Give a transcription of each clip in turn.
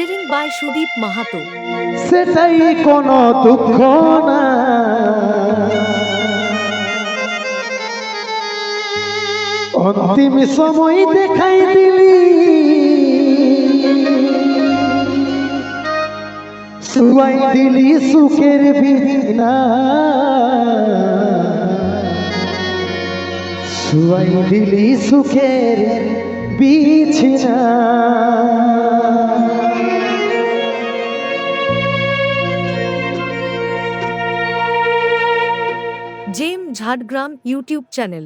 Lecturing by Sudeep Mahato. সেটাই কোনো দুঃখ না, অন্তিম সময় দেখাই দিলি শুয়াই দিলি সুখের বিছানা, শুয়াই দিলি সুখের বিছানা। Jem Jhadgram YouTube channel.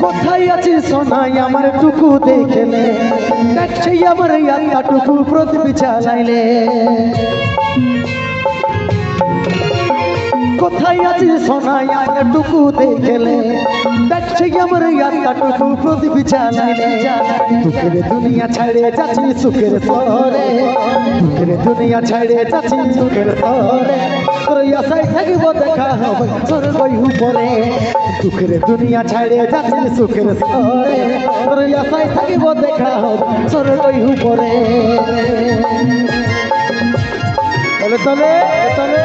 কোথায় আছিস সোনাই আমার টুকু দেখলে, দেখছি আমার টুকু প্রদীপ জ্বালাইলে। কোথায় আছিস সোনাই আমার টুকু দেখলে, দেখছি আমার টুকু প্রদীপ জ্বালাইলে। দুঃখের দুনিয়া ছাড়ে যাচ্ছি সুখের শহরে, দুঃখের দুনিয়া ছাড়ে যাচ্ছি সুখের শহরে। তোর আশায় থাকিব দেখা হবে স্বর্গই উপরে, দুঃখের দুনিয়া ছাড়ে যাচ্ছি সুখের শহরে। তোর আশায় থাকিব দেখা হবে স্বর্গই উপরে। তলে তলে তলে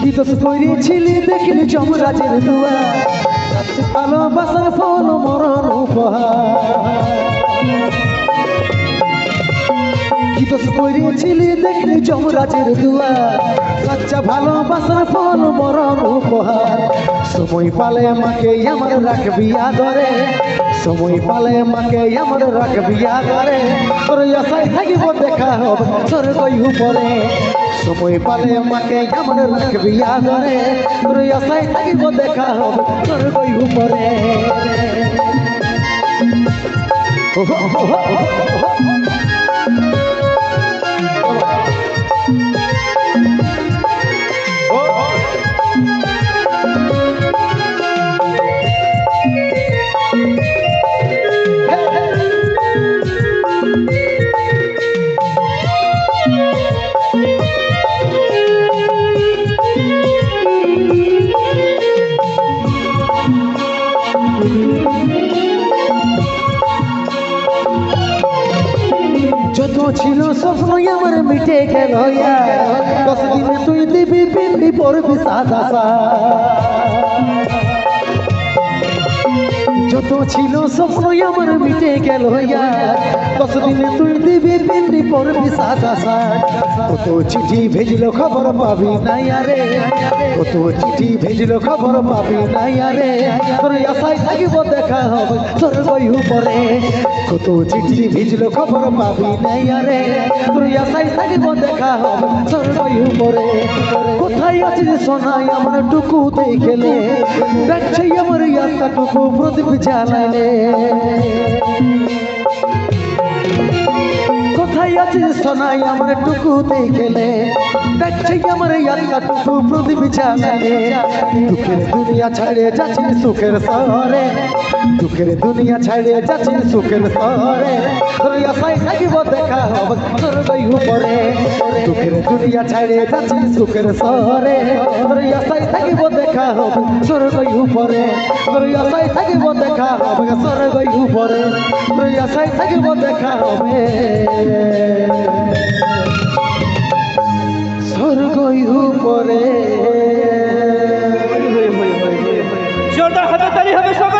কি দোষ করেছিলি দেখলি যমরাজের দুয়ার, ভালোবাসার ফল মরণ উপহার। কি দোষ করেছিলি দেখলি যমরাজের দুয়ার, সচ্চা ভালোবাসার ফল মরণ উপহার। সময় পালে আমাকে আমার রাখবি আদরে, সময় পালে আমাকে আমার রাখবি আদরে। তোর আশায় থাকিব দেখা হবে স্বর্গই উপরে, সময় পালে আমাকে আমার রাখবি আদরে। তোর আশায় থাকিব দেখা হবে স্বর্গই উপরে। যত ছিল স্বপ্ন আমার মিটে গেল, 10 দিনে তুই দিবি পিন্ডি পড়বি সাদা। যত ছিল স্বপ্ন আমার মিটে গেল, 10 দিনে তুই দিবি পিন্ডি পড়বি সাদা। কত চিঠি ভেজলো খবর পাবি না আরে, কত চিঠি ভেজলো খবর পাবি না আরে। তোর আশায় থাকিব দেখা হবে স্বর্গই উপরে, কত চিঠি ভেজলো খবর পাবি না আরে। তোর আশায় থাকিব দেখা হবে স্বর্গই উপরে। কোথায় আছিস সোনাই আমার টুকু দেখলে, দেখছি আমার টুকু প্রদীপ জ্বালাইলে। কোথায় আছিস সোনাই আমার টুকু দেখলে, দেখছি আমার টুকু প্রদীপ জ্বালাইলে। দুঃখের দুনিয়া ছাড়ে যাচ্ছি সুখের শহরে, দুঃখের দুনিয়া ছাড়ে যাচ্ছি সুখের শহরে। তোর আশায় থাকিব দেখা হবে স্বর্গই উপরে, দুঃখের দুনিয়া ছাড়ে যাচ্ছি সুখের শহরে। তোর আশায় থাকিব দেখা হবে স্বর্গই উপরে, তোর আশায় থাকিব দেখা হবে স্বর্গই উপরে। তোর আশায় থাকিব দেখা হবে স্বর্গই উপরে। জোরদার হাতে তালি হবে সবাই।